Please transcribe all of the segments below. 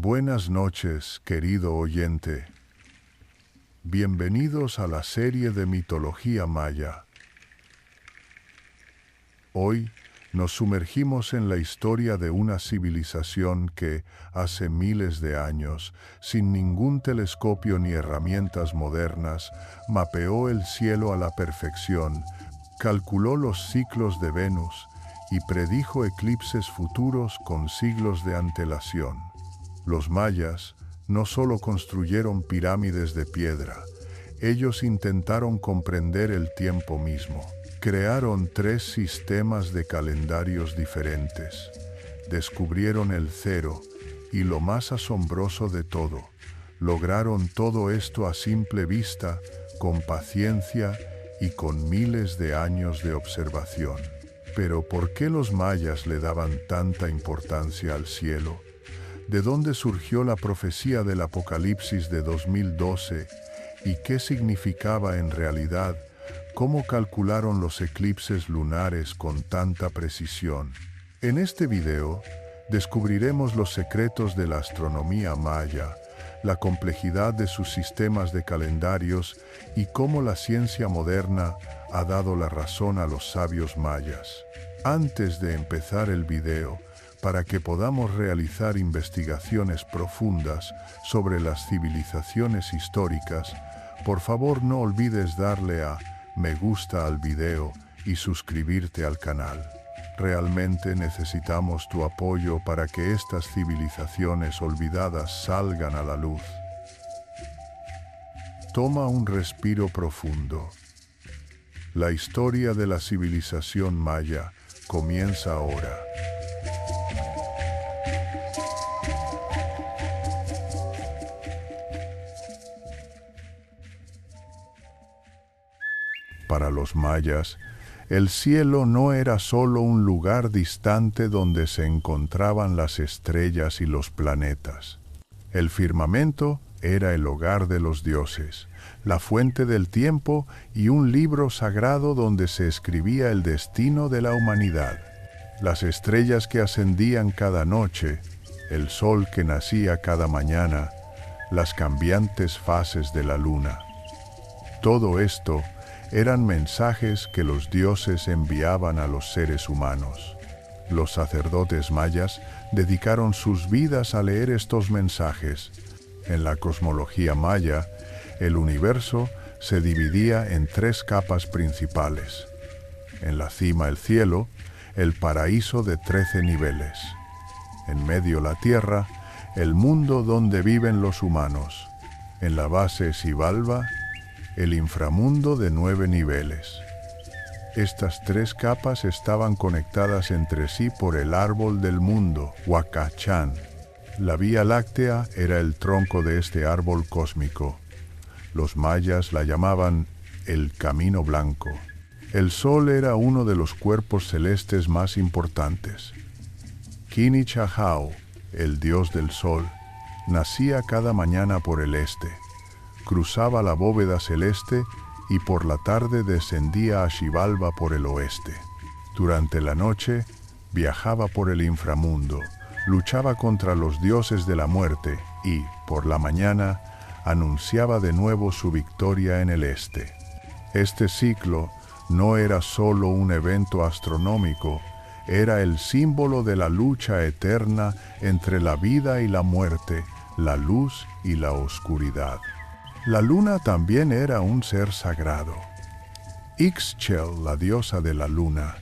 Buenas noches, querido oyente. Bienvenidos a la serie de mitología maya. Hoy nos sumergimos en la historia de una civilización que, hace miles de años, sin ningún telescopio ni herramientas modernas, mapeó el cielo a la perfección, calculó los ciclos de Venus y predijo eclipses futuros con siglos de antelación. Los mayas no solo construyeron pirámides de piedra, ellos intentaron comprender el tiempo mismo. Crearon 3 sistemas de calendarios diferentes. Descubrieron el cero y, lo más asombroso de todo, lograron todo esto a simple vista, con paciencia y con miles de años de observación. Pero ¿por qué los mayas le daban tanta importancia al cielo? ¿De dónde surgió la profecía del Apocalipsis de 2012 y qué significaba en realidad? ¿Cómo calcularon los eclipses lunares con tanta precisión? En este video, descubriremos los secretos de la astronomía maya, la complejidad de sus sistemas de calendarios y cómo la ciencia moderna ha dado la razón a los sabios mayas. Antes de empezar el video, para que podamos realizar investigaciones profundas sobre las civilizaciones históricas, por favor no olvides darle a me gusta al video y suscribirte al canal. Realmente necesitamos tu apoyo para que estas civilizaciones olvidadas salgan a la luz. Toma un respiro profundo. La historia de la civilización maya comienza ahora. Para los mayas, el cielo no era solo un lugar distante donde se encontraban las estrellas y los planetas. El firmamento era el hogar de los dioses, la fuente del tiempo y un libro sagrado donde se escribía el destino de la humanidad. Las estrellas que ascendían cada noche, el sol que nacía cada mañana, las cambiantes fases de la luna. Todo esto eran mensajes que los dioses enviaban a los seres humanos. Los sacerdotes mayas dedicaron sus vidas a leer estos mensajes. En la cosmología maya, el universo se dividía en 3 capas principales. En la cima el cielo, el paraíso de 13 niveles. En medio la tierra, el mundo donde viven los humanos. En la base Xibalba, el inframundo de 9 niveles. Estas 3 capas estaban conectadas entre sí por el árbol del mundo, Huacachán. La Vía Láctea era el tronco de este árbol cósmico. Los mayas la llamaban el Camino Blanco. El sol era uno de los cuerpos celestes más importantes. Quinichahau, el dios del sol, nacía cada mañana por el este. Cruzaba la bóveda celeste y por la tarde descendía a Xibalba por el oeste. Durante la noche viajaba por el inframundo, luchaba contra los dioses de la muerte y, por la mañana, anunciaba de nuevo su victoria en el este. Este ciclo no era solo un evento astronómico, era el símbolo de la lucha eterna entre la vida y la muerte, la luz y la oscuridad. La luna también era un ser sagrado. Ixchel, la diosa de la luna,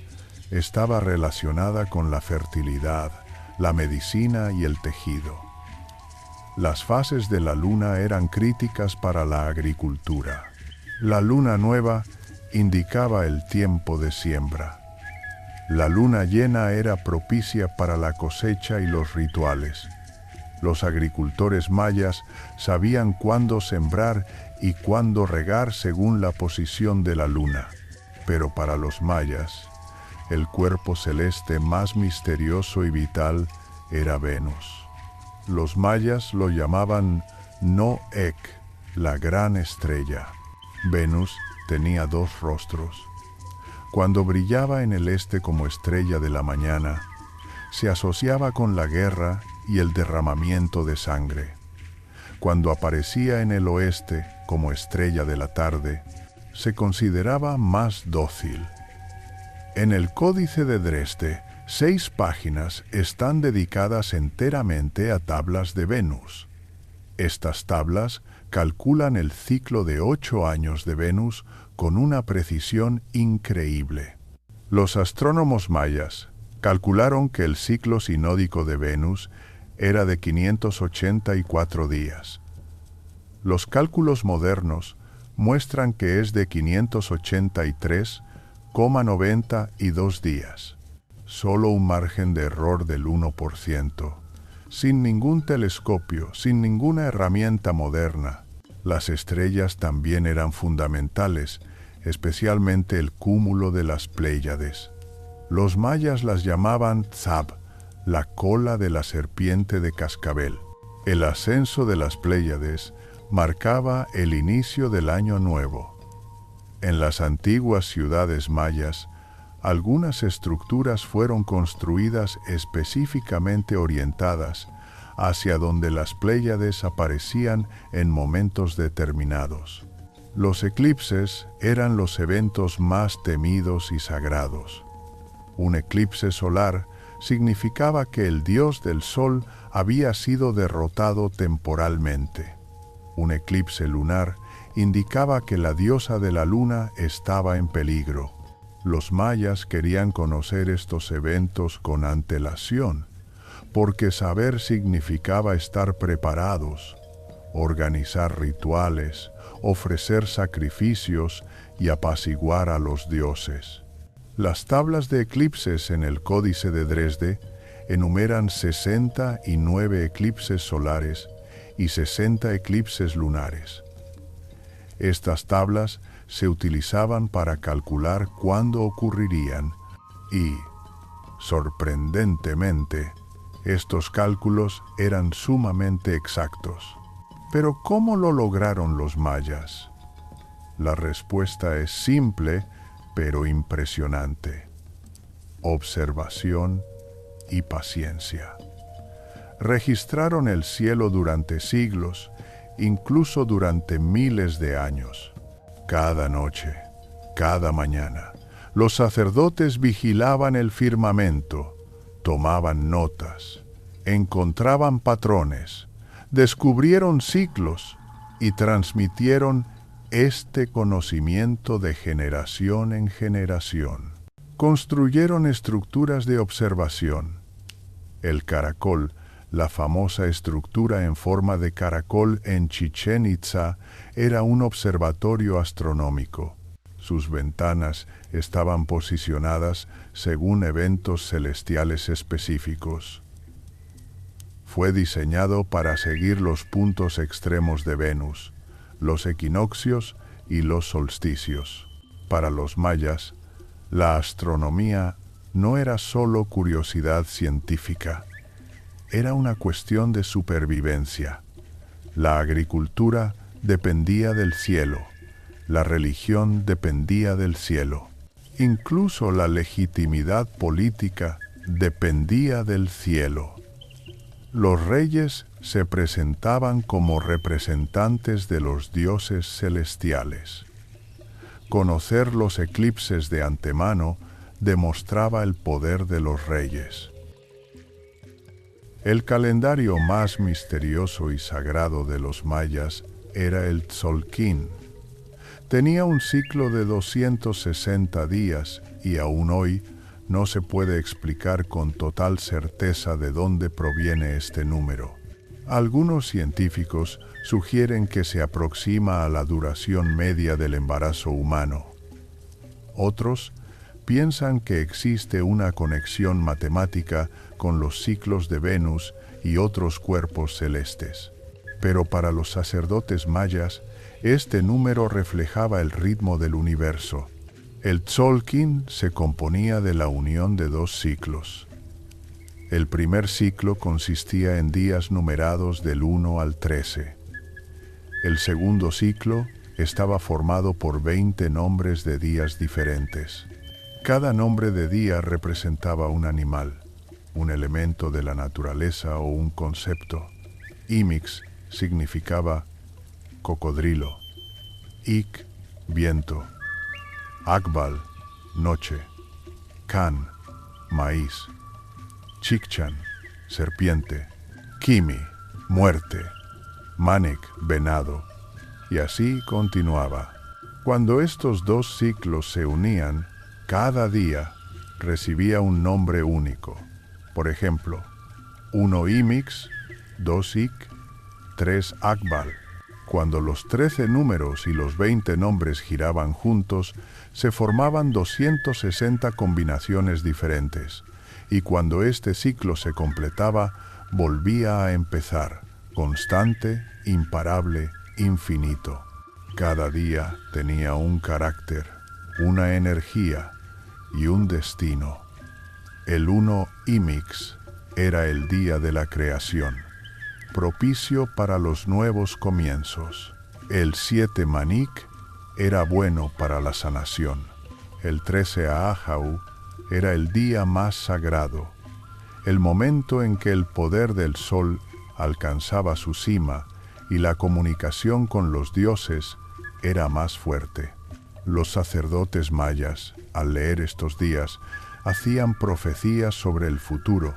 estaba relacionada con la fertilidad, la medicina y el tejido. Las fases de la luna eran críticas para la agricultura. La luna nueva indicaba el tiempo de siembra. La luna llena era propicia para la cosecha y los rituales. Los agricultores mayas sabían cuándo sembrar y cuándo regar según la posición de la luna. Pero para los mayas, el cuerpo celeste más misterioso y vital era Venus. Los mayas lo llamaban Noek, la gran estrella. Venus tenía 2 rostros. Cuando brillaba en el este como estrella de la mañana, se asociaba con la guerra y el derramamiento de sangre. Cuando aparecía en el oeste como estrella de la tarde, se consideraba más dócil. En el Códice de Dresde, 6 páginas están dedicadas enteramente a tablas de Venus. Estas tablas calculan el ciclo de 8 años de Venus con una precisión increíble. Los astrónomos mayas calcularon que el ciclo sinódico de Venus era de 584 días. Los cálculos modernos muestran que es de 583,92 días. Solo un margen de error del 1%. Sin ningún telescopio, sin ninguna herramienta moderna. Las estrellas también eran fundamentales, especialmente el cúmulo de las Pléyades. Los mayas las llamaban Tzab, la cola de la serpiente de cascabel. El ascenso de las Pléyades marcaba el inicio del año nuevo. En las antiguas ciudades mayas, algunas estructuras fueron construidas específicamente orientadas hacia donde las Pléyades aparecían en momentos determinados. Los eclipses eran los eventos más temidos y sagrados. Un eclipse solar significaba que el dios del sol había sido derrotado temporalmente. Un eclipse lunar indicaba que la diosa de la luna estaba en peligro. Los mayas querían conocer estos eventos con antelación, porque saber significaba estar preparados, organizar rituales, ofrecer sacrificios y apaciguar a los dioses. Las tablas de eclipses en el Códice de Dresde enumeran 69 eclipses solares y 60 eclipses lunares. Estas tablas se utilizaban para calcular cuándo ocurrirían y, sorprendentemente, estos cálculos eran sumamente exactos. Pero ¿cómo lo lograron los mayas? La respuesta es simple, pero impresionante. Observación y paciencia. Registraron el cielo durante siglos, incluso durante miles de años. Cada noche, cada mañana, los sacerdotes vigilaban el firmamento, tomaban notas, encontraban patrones, descubrieron ciclos y transmitieron este conocimiento de generación en generación. Construyeron estructuras de observación. El caracol, la famosa estructura en forma de caracol en Chichén Itzá, era un observatorio astronómico. Sus ventanas estaban posicionadas según eventos celestiales específicos. Fue diseñado para seguir los puntos extremos de Venus, los equinoccios y los solsticios. Para los mayas, la astronomía no era solo curiosidad científica, era una cuestión de supervivencia. La agricultura dependía del cielo, la religión dependía del cielo. Incluso la legitimidad política dependía del cielo. Los reyes se presentaban como representantes de los dioses celestiales. Conocer los eclipses de antemano demostraba el poder de los reyes. El calendario más misterioso y sagrado de los mayas era el Tzolk'in. Tenía un ciclo de 260 días y aún hoy no se puede explicar con total certeza de dónde proviene este número. Algunos científicos sugieren que se aproxima a la duración media del embarazo humano. Otros piensan que existe una conexión matemática con los ciclos de Venus y otros cuerpos celestes. Pero para los sacerdotes mayas, este número reflejaba el ritmo del universo. El Tzolk'in se componía de la unión de 2 ciclos. El primer ciclo consistía en días numerados del 1 al 13. El segundo ciclo estaba formado por 20 nombres de días diferentes. Cada nombre de día representaba un animal, un elemento de la naturaleza o un concepto. Imix significaba cocodrilo, Ik, viento, Akbal, noche, Kan, maíz, Chikchan, serpiente, Kimi, muerte, Manek, venado, y así continuaba. Cuando estos dos ciclos se unían, cada día recibía un nombre único. Por ejemplo, 1 Imix, 2 Ik, 3 Akbal. Cuando los 13 números y los 20 nombres giraban juntos, se formaban 260 combinaciones diferentes, y cuando este ciclo se completaba, volvía a empezar, constante, imparable, infinito. Cada día tenía un carácter, una energía y un destino. El 1 Imix era el día de la creación, propicio para los nuevos comienzos. El 7 Manik era bueno para la sanación. El 13 Ahau era el día más sagrado, el momento en que el poder del sol alcanzaba su cima y la comunicación con los dioses era más fuerte. Los sacerdotes mayas, al leer estos días, hacían profecías sobre el futuro.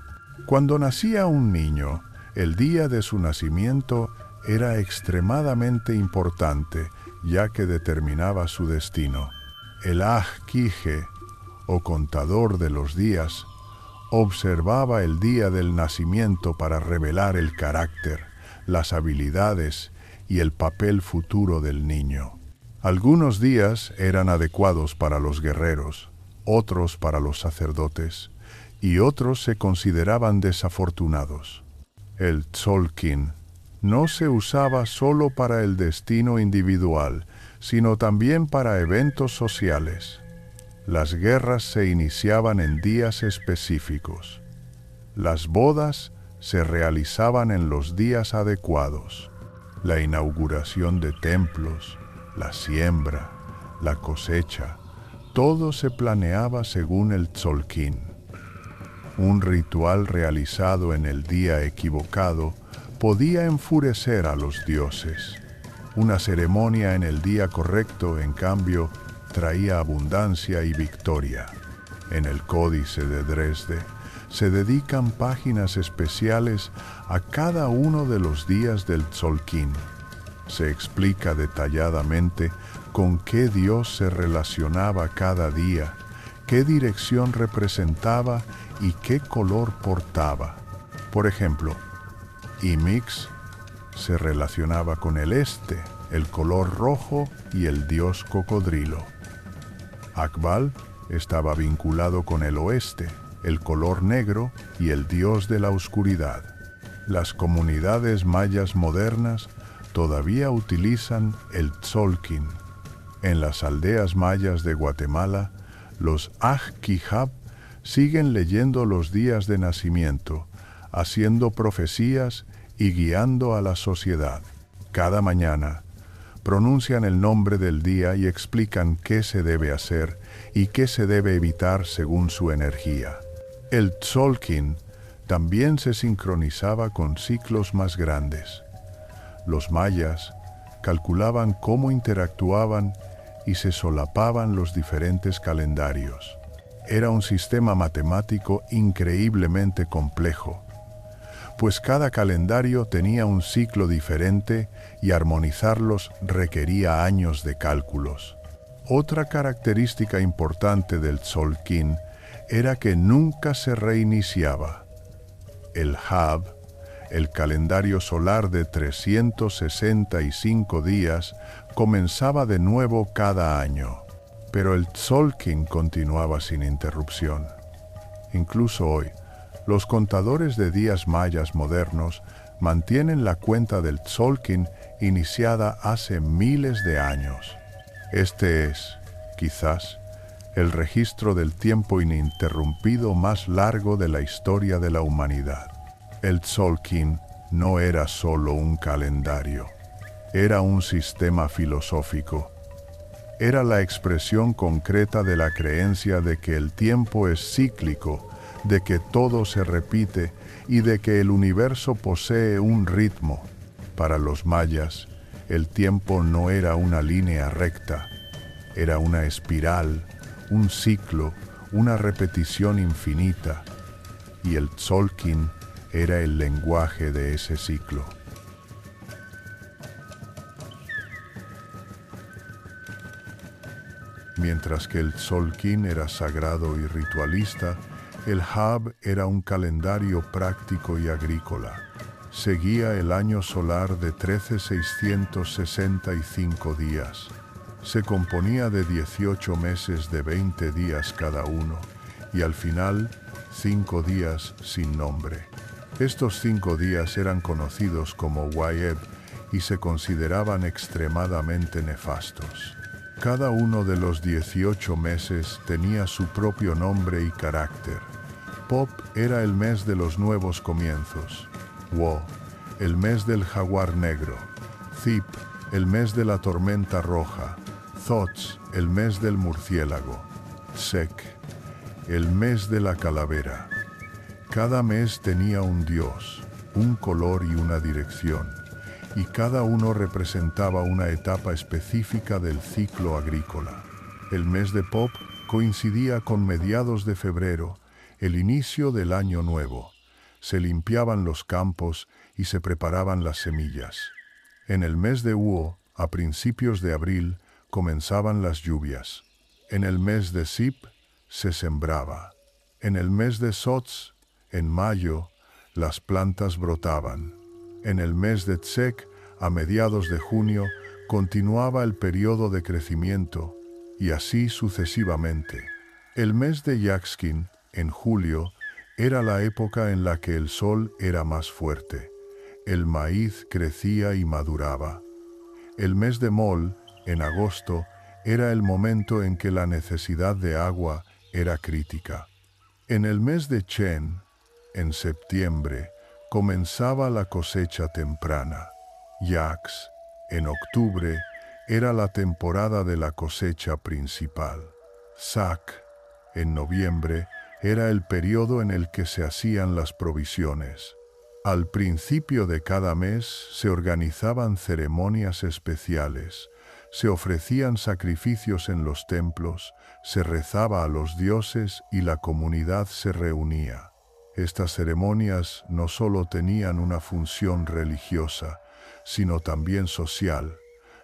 Cuando nacía un niño, el día de su nacimiento era extremadamente importante, ya que determinaba su destino. El Aj-Kije, o contador de los días, observaba el día del nacimiento para revelar el carácter, las habilidades y el papel futuro del niño. Algunos días eran adecuados para los guerreros, otros para los sacerdotes, y otros se consideraban desafortunados. El Tzolk'in no se usaba solo para el destino individual, sino también para eventos sociales. Las guerras se iniciaban en días específicos. Las bodas se realizaban en los días adecuados. La inauguración de templos, la siembra, la cosecha, todo se planeaba según el Tzolk'in. Un ritual realizado en el día equivocado podía enfurecer a los dioses. Una ceremonia en el día correcto, en cambio, traía abundancia y victoria. En el Códice de Dresde se dedican páginas especiales a cada uno de los días del Tzolk'in. Se explica detalladamente con qué dios se relacionaba cada día, qué dirección representaba y qué color portaba. Por ejemplo, Imix se relacionaba con el este, el color rojo y el dios cocodrilo. Akbal estaba vinculado con el oeste, el color negro y el dios de la oscuridad. Las comunidades mayas modernas todavía utilizan el Tzolk'in. En las aldeas mayas de Guatemala, los Aj-Kihab siguen leyendo los días de nacimiento, haciendo profecías y guiando a la sociedad. Cada mañana pronuncian el nombre del día y explican qué se debe hacer y qué se debe evitar según su energía. El Tzolk'in también se sincronizaba con ciclos más grandes. Los mayas calculaban cómo interactuaban y se solapaban los diferentes calendarios. Era un sistema matemático increíblemente complejo, pues cada calendario tenía un ciclo diferente y armonizarlos requería años de cálculos. Otra característica importante del Tzolk'in era que nunca se reiniciaba. El Hab, el calendario solar de 365 días, comenzaba de nuevo cada año, pero el Tzolk'in continuaba sin interrupción. Incluso hoy, los contadores de días mayas modernos mantienen la cuenta del Tzolk'in iniciada hace miles de años. Este es, quizás, el registro del tiempo ininterrumpido más largo de la historia de la humanidad. El Tzolk'in no era solo un calendario, era un sistema filosófico. Era la expresión concreta de la creencia de que el tiempo es cíclico, de que todo se repite y de que el universo posee un ritmo. Para los mayas, el tiempo no era una línea recta, era una espiral, un ciclo, una repetición infinita, y el Tzolk'in era el lenguaje de ese ciclo. Mientras que el Tzolk'in era sagrado y ritualista, el Hab era un calendario práctico y agrícola. Seguía el año solar de 13,665 días. Se componía de 18 meses de 20 días cada uno, y al final, 5 días sin nombre. Estos 5 días eran conocidos como Wayeb y se consideraban extremadamente nefastos. Cada uno de los 18 meses tenía su propio nombre y carácter. Pop era el mes de los nuevos comienzos. Wo, el mes del jaguar negro. Zip, el mes de la tormenta roja. Thotz, el mes del murciélago. Tsek, el mes de la calavera. Cada mes tenía un dios, un color y una dirección, y cada uno representaba una etapa específica del ciclo agrícola. El mes de Pop coincidía con mediados de febrero, el inicio del año nuevo. Se limpiaban los campos y se preparaban las semillas. En el mes de Uo, a principios de abril, comenzaban las lluvias. En el mes de Sip, se sembraba. En el mes de Sotz, en mayo, las plantas brotaban. En el mes de Tsek, a mediados de junio, continuaba el periodo de crecimiento, y así sucesivamente. El mes de Yaxkin, en julio, era la época en la que el sol era más fuerte. El maíz crecía y maduraba. El mes de Mol, en agosto, era el momento en que la necesidad de agua era crítica. En el mes de Chen, en septiembre, comenzaba la cosecha temprana. Yax, en octubre, era la temporada de la cosecha principal. Sak, en noviembre, era el periodo en el que se hacían las provisiones. Al principio de cada mes se organizaban ceremonias especiales, se ofrecían sacrificios en los templos, se rezaba a los dioses y la comunidad se reunía. Estas ceremonias no solo tenían una función religiosa, sino también social.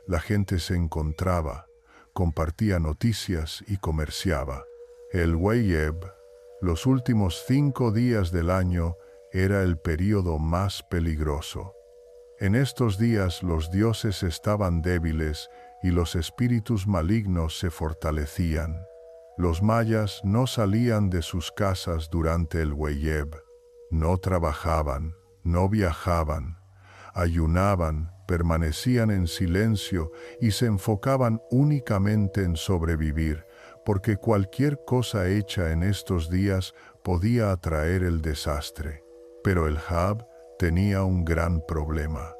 La gente se encontraba, compartía noticias y comerciaba. El Wayeb, los últimos 5 días del año, era el período más peligroso. En estos días los dioses estaban débiles y los espíritus malignos se fortalecían. Los mayas no salían de sus casas durante el Wayeb, no trabajaban, no viajaban, ayunaban, permanecían en silencio y se enfocaban únicamente en sobrevivir, porque cualquier cosa hecha en estos días podía atraer el desastre. Pero el Hab tenía un gran problema.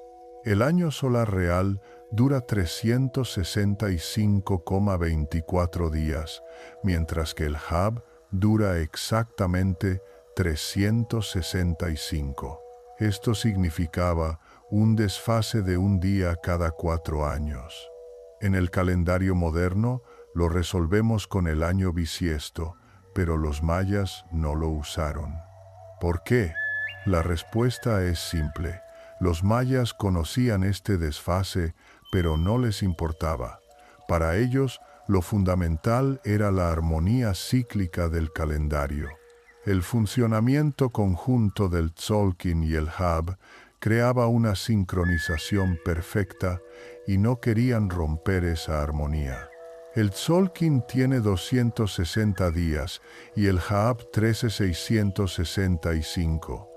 El año solar real dura 365,24 días, mientras que el Hab dura exactamente 365. Esto significaba un desfase de un día cada 4 años. En el calendario moderno lo resolvemos con el año bisiesto, pero los mayas no lo usaron. ¿Por qué? La respuesta es simple. Los mayas conocían este desfase, pero no les importaba. Para ellos, lo fundamental era la armonía cíclica del calendario. El funcionamiento conjunto del Tzolk'in y el Hab creaba una sincronización perfecta y no querían romper esa armonía. El Tzolk'in tiene 260 días y el Hab 13,665.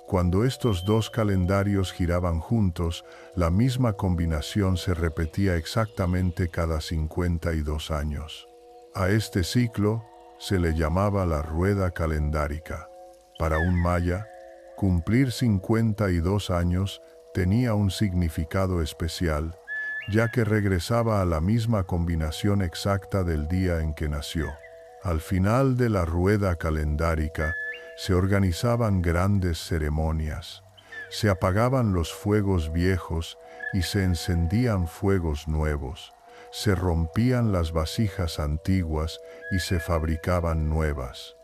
Cuando estos dos calendarios giraban juntos, la misma combinación se repetía exactamente cada 52 años. A este ciclo se le llamaba la rueda calendárica. Para un maya, cumplir 52 años tenía un significado especial, ya que regresaba a la misma combinación exacta del día en que nació. Al final de la rueda calendárica, Se organizaban grandes ceremonias, se apagaban los fuegos viejos y se encendían fuegos nuevos, se rompían las vasijas antiguas y se fabricaban nuevas.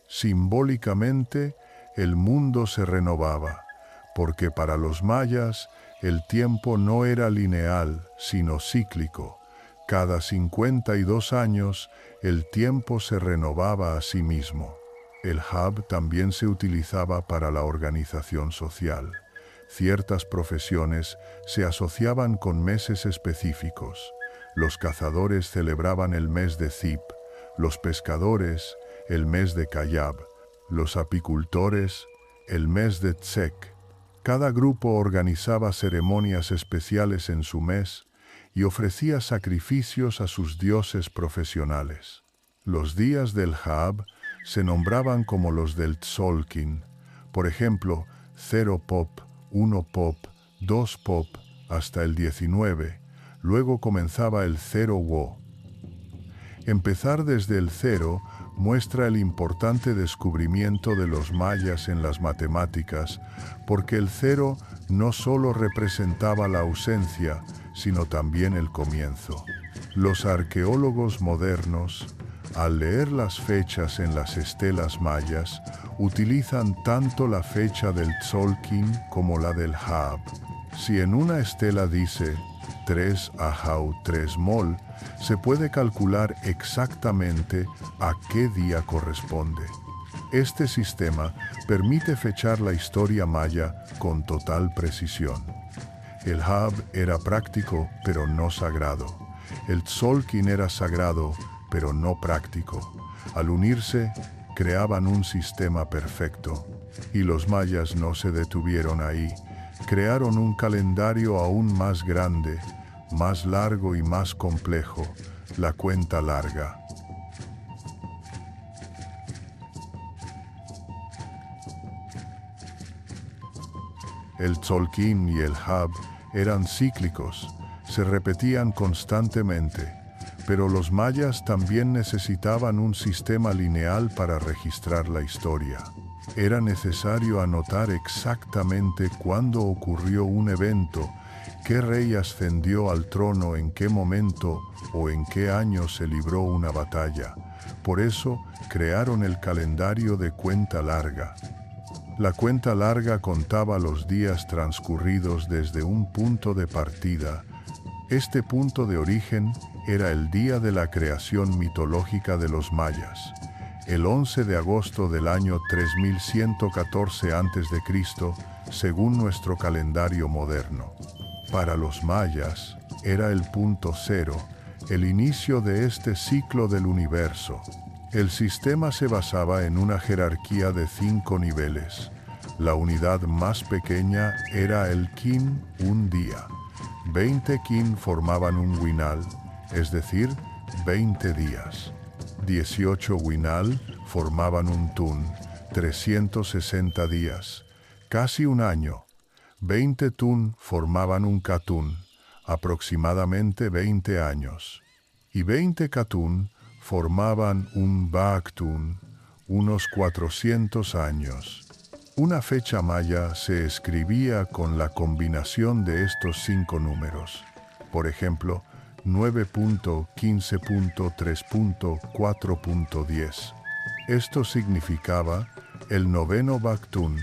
Simbólicamente, el mundo se renovaba, porque para los mayas el tiempo no era lineal, sino cíclico. Cada 52 años, el tiempo se renovaba a sí mismo. El Hab también se utilizaba para la organización social. Ciertas profesiones se asociaban con meses específicos. Los cazadores celebraban el mes de Zip, los pescadores el mes de Kayab, los apicultores el mes de Tzek. Cada grupo organizaba ceremonias especiales en su mes y ofrecía sacrificios a sus dioses profesionales. Los días del Hab se nombraban como los del Tzolk'in, por ejemplo, 0 Pop, 1 Pop, 2 Pop, hasta el 19, luego comenzaba el 0 Wo. Empezar desde el 0 muestra el importante descubrimiento de los mayas en las matemáticas, porque el 0 no solo representaba la ausencia, sino también el comienzo. Los arqueólogos modernos, al leer las fechas en las estelas mayas, utilizan tanto la fecha del Tzolk'in como la del Hab. Si en una estela dice 3 Ahau 3 Mol, se puede calcular exactamente a qué día corresponde. Este sistema permite fechar la historia maya con total precisión. El Hab era práctico, pero no sagrado. El Tzolk'in era sagrado, pero no práctico. Al unirse, creaban un sistema perfecto. Y los mayas no se detuvieron ahí. Crearon un calendario aún más grande, más largo y más complejo, la cuenta larga. El Tzolk'in y el Hab eran cíclicos, se repetían constantemente, pero los mayas también necesitaban un sistema lineal para registrar la historia. Era necesario anotar exactamente cuándo ocurrió un evento, qué rey ascendió al trono, en qué momento o en qué año se libró una batalla. Por eso crearon el calendario de cuenta larga. La cuenta larga contaba los días transcurridos desde un punto de partida. Este punto de origen era el día de la creación mitológica de los mayas, el 11 de agosto del año 3114 a.C., según nuestro calendario moderno. Para los mayas, era el punto cero, el inicio de este ciclo del universo. El sistema se basaba en una jerarquía de 5 niveles. La unidad más pequeña era el kin, un día. 20 kin formaban un winal, es decir, 20 días. 18 winal formaban un tun, 360 días, casi un año. 20 tun formaban un katun, aproximadamente 20 años. Y 20 katun formaban un baaktun, unos 400 años. Una fecha maya se escribía con la combinación de estos 5 números. Por ejemplo, 9.15.3.4.10. Esto significaba el 9º baaktun,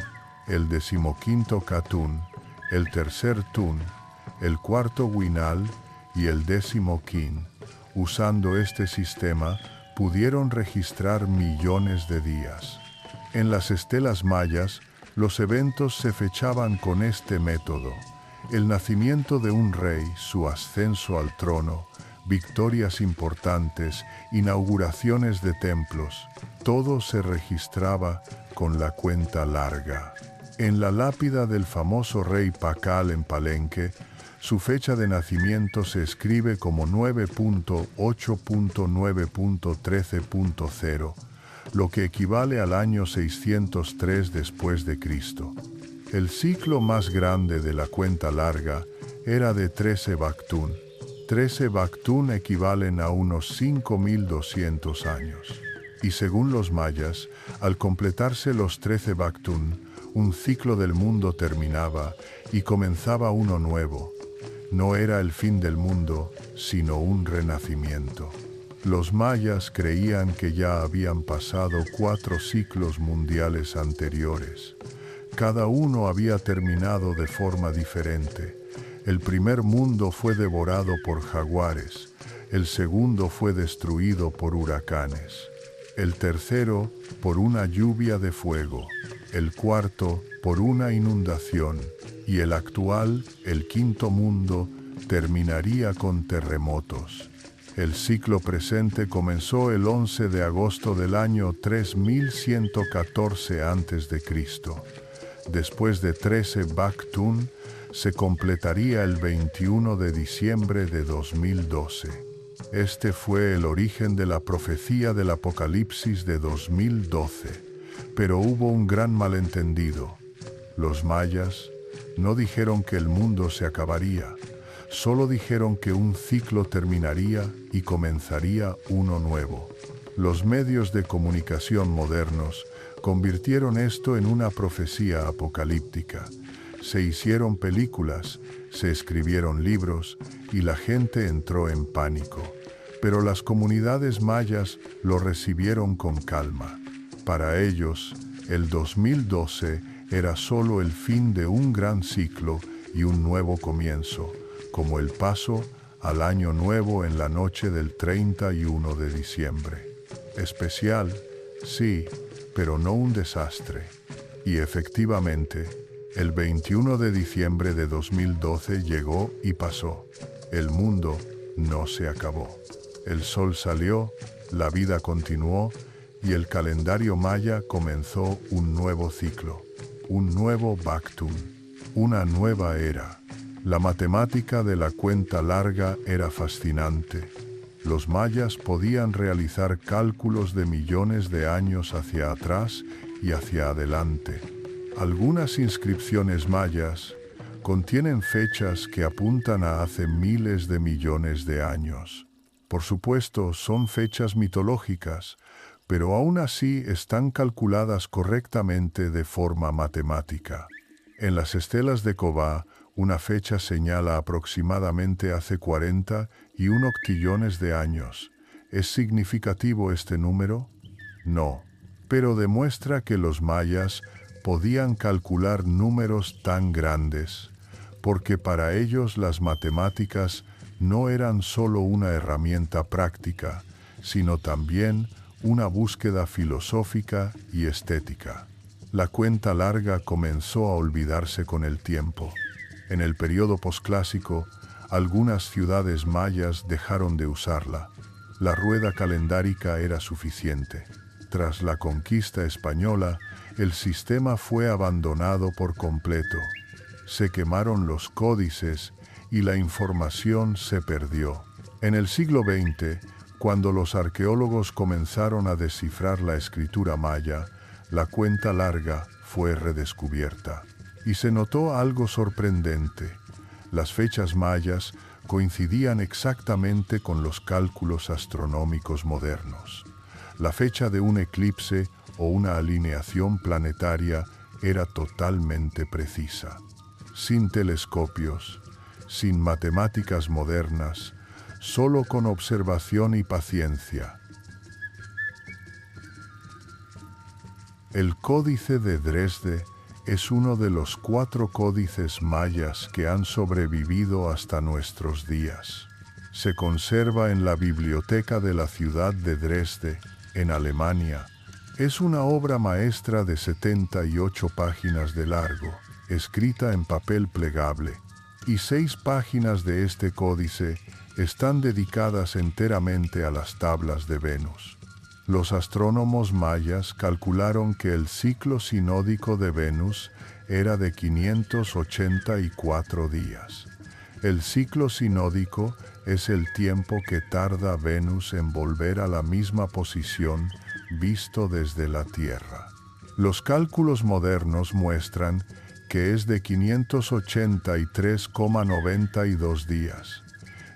el 15º katun, el 3er tun, el 4º winal y el 10º kin. Usando este sistema, pudieron registrar millones de días. En las estelas mayas, los eventos se fechaban con este método: el nacimiento de un rey, su ascenso al trono, victorias importantes, inauguraciones de templos. Todo se registraba con la cuenta larga. En la lápida del famoso rey Pakal en Palenque, su fecha de nacimiento se escribe como 9.8.9.13.0, lo que equivale al año 603 después de Cristo. El ciclo más grande de la cuenta larga era de 13 baaktun. 13 baaktun equivalen a unos 5.200 años. Y según los mayas, al completarse los 13 Baktun, un ciclo del mundo terminaba y comenzaba uno nuevo. No era el fin del mundo, sino un renacimiento. Los mayas creían que ya habían pasado 4 ciclos mundiales anteriores. Cada uno había terminado de forma diferente. El primer mundo fue devorado por jaguares, el segundo fue destruido por huracanes, el tercero por una lluvia de fuego, el cuarto por una inundación, y el actual, el quinto mundo, terminaría con terremotos. El ciclo presente comenzó el 11 de agosto del año 3114 a.C. Después de 13 Baktun, se completaría el 21 de diciembre de 2012. Este fue el origen de la profecía del Apocalipsis de 2012, pero hubo un gran malentendido. Los mayas no dijeron que el mundo se acabaría, solo dijeron que un ciclo terminaría y comenzaría uno nuevo. Los medios de comunicación modernos convirtieron esto en una profecía apocalíptica. Se hicieron películas, se escribieron libros y la gente entró en pánico. Pero las comunidades mayas lo recibieron con calma. Para ellos, el 2012 era solo el fin de un gran ciclo y un nuevo comienzo, como el paso al año nuevo en la noche del 31 de diciembre. Especial, sí, pero no un desastre. Y efectivamente, el 21 de diciembre de 2012 llegó y pasó. El mundo no se acabó. El sol salió, la vida continuó y el calendario maya comenzó un nuevo ciclo, un nuevo Baktun, una nueva era. La matemática de la cuenta larga era fascinante. Los mayas podían realizar cálculos de millones de años hacia atrás y hacia adelante. Algunas inscripciones mayas contienen fechas que apuntan a hace miles de millones de años. Por supuesto, son fechas mitológicas, pero aún así están calculadas correctamente de forma matemática. En las estelas de Cobá, una fecha señala aproximadamente hace 41 octillones de años. ¿Es significativo este número? No, pero demuestra que los mayas podían calcular números tan grandes, porque para ellos las matemáticas no eran solo una herramienta práctica, sino también una búsqueda filosófica y estética. La cuenta larga comenzó a olvidarse con el tiempo. En el periodo posclásico, algunas ciudades mayas dejaron de usarla. La rueda calendárica era suficiente. Tras la conquista española, el sistema fue abandonado por completo. Se quemaron los códices y la información se perdió. En el siglo XX, cuando los arqueólogos comenzaron a descifrar la escritura maya, la cuenta larga fue redescubierta. Y se notó algo sorprendente. Las fechas mayas coincidían exactamente con los cálculos astronómicos modernos. La fecha de un eclipse o una alineación planetaria era totalmente precisa. Sin telescopios, sin matemáticas modernas, solo con observación y paciencia. El Códice de Dresde es uno de los 4 códices mayas que han sobrevivido hasta nuestros días. Se conserva en la biblioteca de la ciudad de Dresde, en Alemania. Es una obra maestra de 78 páginas de largo, escrita en papel plegable, y 6 páginas de este códice están dedicadas enteramente a las tablas de Venus. Los astrónomos mayas calcularon que el ciclo sinódico de Venus era de 584 días. El ciclo sinódico es el tiempo que tarda Venus en volver a la misma posición visto desde la Tierra. Los cálculos modernos muestran que es de 583,92 días.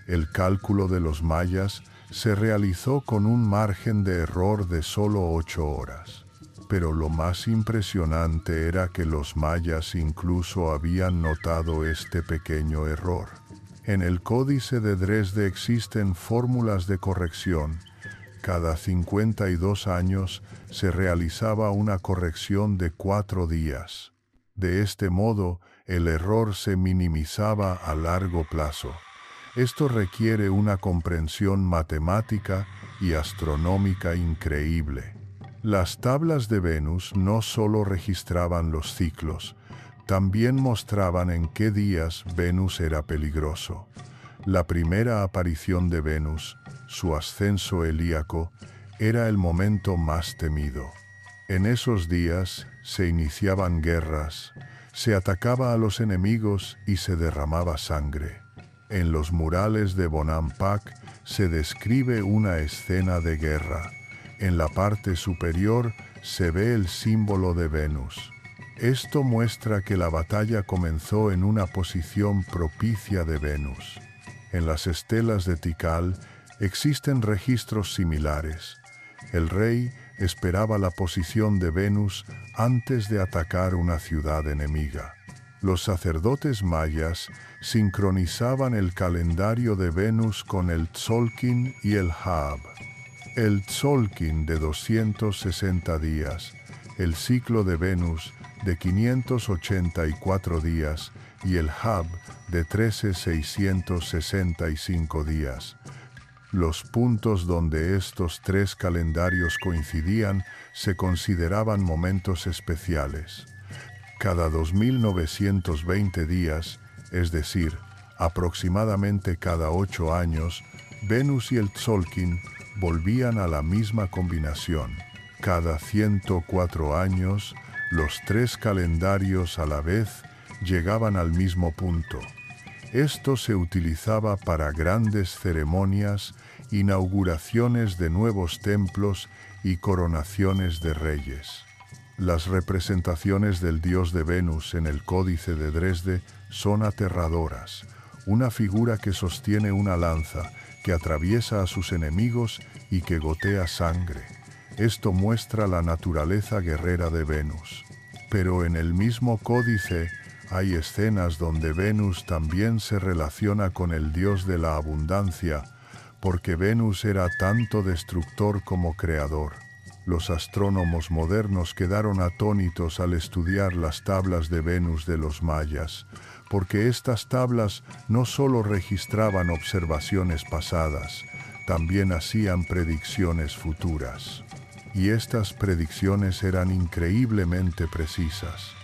El cálculo de los mayas se realizó con un margen de error de solo 8 horas. Pero lo más impresionante era que los mayas incluso habían notado este pequeño error. En el Códice de Dresde existen fórmulas de corrección. Cada 52 años se realizaba una corrección de 4 días. De este modo, el error se minimizaba a largo plazo. Esto requiere una comprensión matemática y astronómica increíble. Las tablas de Venus no solo registraban los ciclos, también mostraban en qué días Venus era peligroso. La primera aparición de Venus, su ascenso helíaco, era el momento más temido. En esos días se iniciaban guerras, se atacaba a los enemigos y se derramaba sangre. En los murales de Bonampak se describe una escena de guerra. En la parte superior se ve el símbolo de Venus. Esto muestra que la batalla comenzó en una posición propicia de Venus. En las estelas de Tikal existen registros similares. El rey esperaba la posición de Venus antes de atacar una ciudad enemiga. Los sacerdotes mayas sincronizaban el calendario de Venus con el Tzolkin y el Hab. El Tzolkin de 260 días, el ciclo de Venus de 584 días y el Hab de 13,665 días. Los puntos donde estos 3 calendarios coincidían se consideraban momentos especiales. Cada 2920 días, es decir, aproximadamente cada 8 años, Venus y el Tzolkin volvían a la misma combinación. Cada 104 años, los 3 calendarios a la vez llegaban al mismo punto. Esto se utilizaba para grandes ceremonias, inauguraciones de nuevos templos y coronaciones de reyes. Las representaciones del dios de Venus en el Códice de Dresde son aterradoras. Una figura que sostiene una lanza, que atraviesa a sus enemigos y que gotea sangre. Esto muestra la naturaleza guerrera de Venus. Pero en el mismo códice hay escenas donde Venus también se relaciona con el dios de la abundancia, porque Venus era tanto destructor como creador. Los astrónomos modernos quedaron atónitos al estudiar las tablas de Venus de los mayas, porque estas tablas no solo registraban observaciones pasadas, también hacían predicciones futuras. Y estas predicciones eran increíblemente precisas.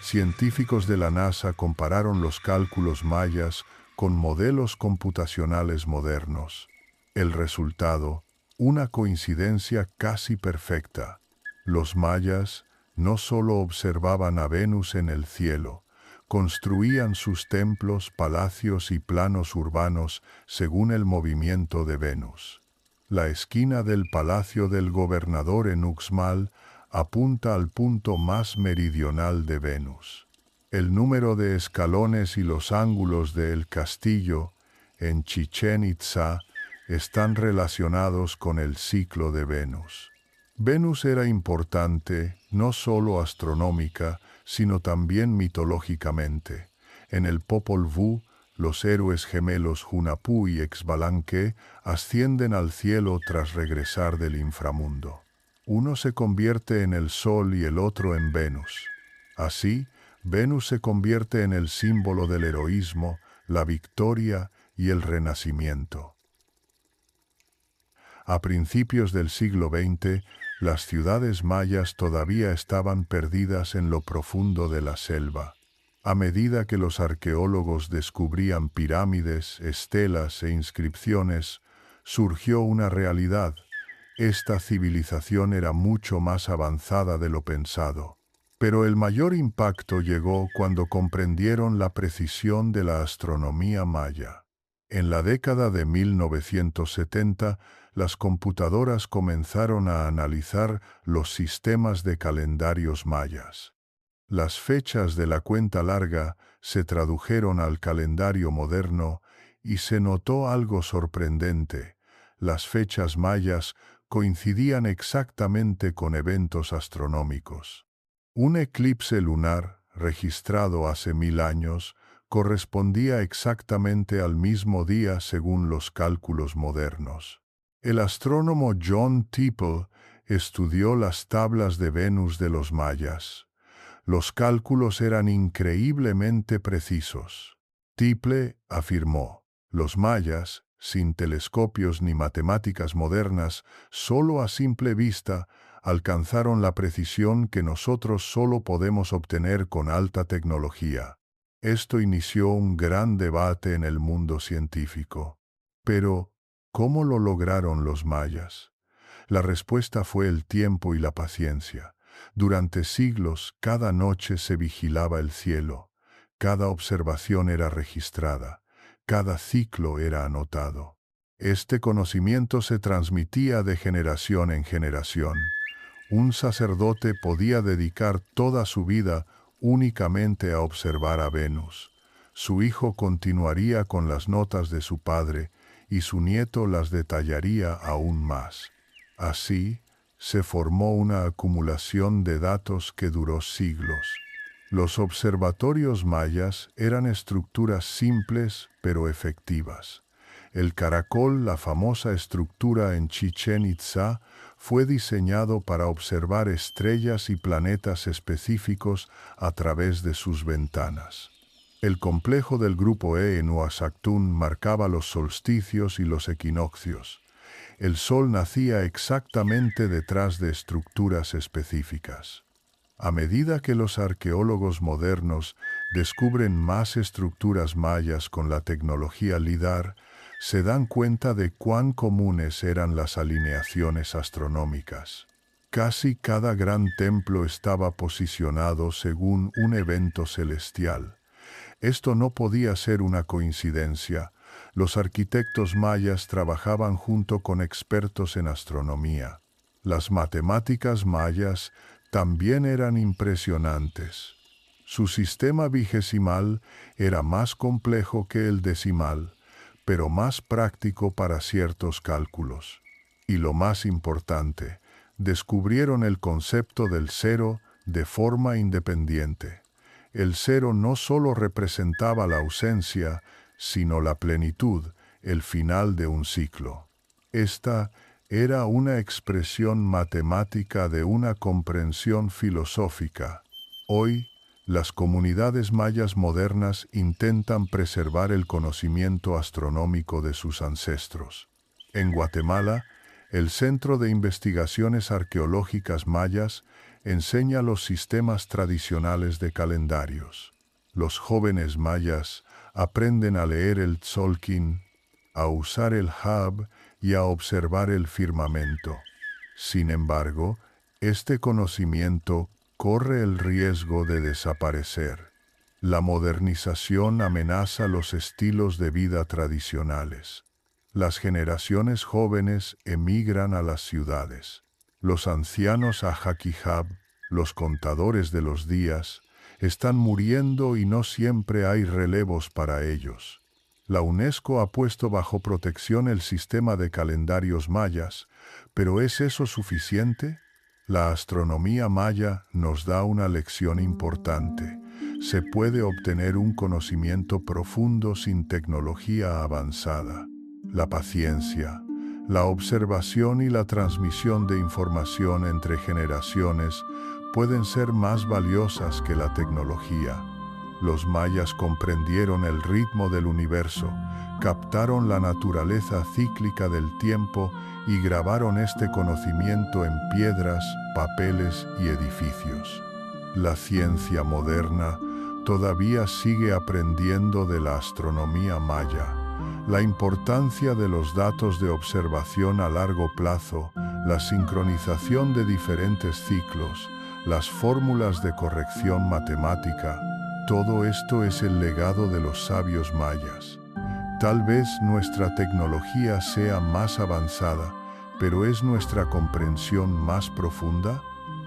Científicos de la NASA compararon los cálculos mayas con modelos computacionales modernos. El resultado, una coincidencia casi perfecta. Los mayas no solo observaban a Venus en el cielo, construían sus templos, palacios y planos urbanos según el movimiento de Venus. La esquina del palacio del gobernador en Uxmal apunta al punto más meridional de Venus. El número de escalones y los ángulos del castillo en Chichén Itzá están relacionados con el ciclo de Venus. Venus era importante no solo astronómica, sino también mitológicamente. En el Popol Vuh, los héroes gemelos Hunahpu y Xbalanque ascienden al cielo tras regresar del inframundo. Uno se convierte en el Sol y el otro en Venus. Así, Venus se convierte en el símbolo del heroísmo, la victoria y el renacimiento. A principios del siglo XX, las ciudades mayas todavía estaban perdidas en lo profundo de la selva. A medida que los arqueólogos descubrían pirámides, estelas e inscripciones, surgió una realidad. Esta civilización era mucho más avanzada de lo pensado. Pero el mayor impacto llegó cuando comprendieron la precisión de la astronomía maya. En la década de 1970, las computadoras comenzaron a analizar los sistemas de calendarios mayas. Las fechas de la cuenta larga se tradujeron al calendario moderno y se notó algo sorprendente. Las fechas mayas coincidían exactamente con eventos astronómicos. Un eclipse lunar, registrado hace 1000 años, correspondía exactamente al mismo día según los cálculos modernos. El astrónomo John Tipple estudió las tablas de Venus de los mayas. Los cálculos eran increíblemente precisos. Tipple afirmó: los mayas, sin telescopios ni matemáticas modernas, solo a simple vista, alcanzaron la precisión que nosotros solo podemos obtener con alta tecnología. Esto inició un gran debate en el mundo científico. Pero, ¿cómo lo lograron los mayas? La respuesta fue el tiempo y la paciencia. Durante siglos, cada noche se vigilaba el cielo, cada observación era registrada, cada ciclo era anotado. Este conocimiento se transmitía de generación en generación. Un sacerdote podía dedicar toda su vida únicamente a observar a Venus. Su hijo continuaría con las notas de su padre y su nieto las detallaría aún más. Así, se formó una acumulación de datos que duró siglos. Los observatorios mayas eran estructuras simples pero efectivas. El caracol, la famosa estructura en Chichén Itzá, fue diseñado para observar estrellas y planetas específicos a través de sus ventanas. El complejo del grupo E en Uaxactún marcaba los solsticios y los equinoccios. El sol nacía exactamente detrás de estructuras específicas. A medida que los arqueólogos modernos descubren más estructuras mayas con la tecnología LIDAR, se dan cuenta de cuán comunes eran las alineaciones astronómicas. Casi cada gran templo estaba posicionado según un evento celestial. Esto no podía ser una coincidencia. Los arquitectos mayas trabajaban junto con expertos en astronomía. Las matemáticas mayas también eran impresionantes. Su sistema vigesimal era más complejo que el decimal, pero más práctico para ciertos cálculos. Y lo más importante, descubrieron el concepto del cero de forma independiente. El cero no solo representaba la ausencia, sino la plenitud, el final de un ciclo. Esta era una expresión matemática de una comprensión filosófica. Hoy, las comunidades mayas modernas intentan preservar el conocimiento astronómico de sus ancestros. En Guatemala, el Centro de Investigaciones Arqueológicas Mayas enseña los sistemas tradicionales de calendarios. Los jóvenes mayas aprenden a leer el tzolk'in, a usar el hab y a observar el firmamento. Sin embargo, este conocimiento corre el riesgo de desaparecer. La modernización amenaza los estilos de vida tradicionales. Las generaciones jóvenes emigran a las ciudades. Los ancianos a Jaquijab, los contadores de los días, están muriendo y no siempre hay relevos para ellos. La UNESCO ha puesto bajo protección el sistema de calendarios mayas, pero ¿es eso suficiente? La astronomía maya nos da una lección importante. Se puede obtener un conocimiento profundo sin tecnología avanzada. La paciencia, la observación y la transmisión de información entre generaciones pueden ser más valiosas que la tecnología. Los mayas comprendieron el ritmo del universo, captaron la naturaleza cíclica del tiempo y grabaron este conocimiento en piedras, papeles y edificios. La ciencia moderna todavía sigue aprendiendo de la astronomía maya. La importancia de los datos de observación a largo plazo, la sincronización de diferentes ciclos, las fórmulas de corrección matemática, todo esto es el legado de los sabios mayas. Tal vez nuestra tecnología sea más avanzada, pero ¿es nuestra comprensión más profunda?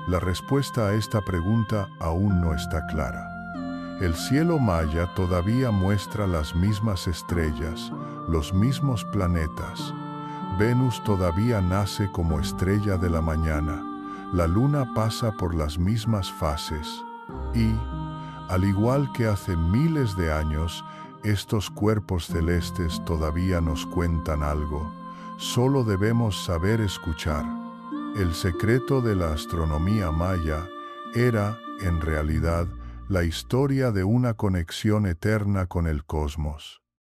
La respuesta a esta pregunta aún no está clara. El cielo maya todavía muestra las mismas estrellas, los mismos planetas. Venus todavía nace como estrella de la mañana. La luna pasa por las mismas fases. Y, al igual que hace miles de años, estos cuerpos celestes todavía nos cuentan algo. Solo debemos saber escuchar. El secreto de la astronomía maya era, en realidad, la historia de una conexión eterna con el cosmos.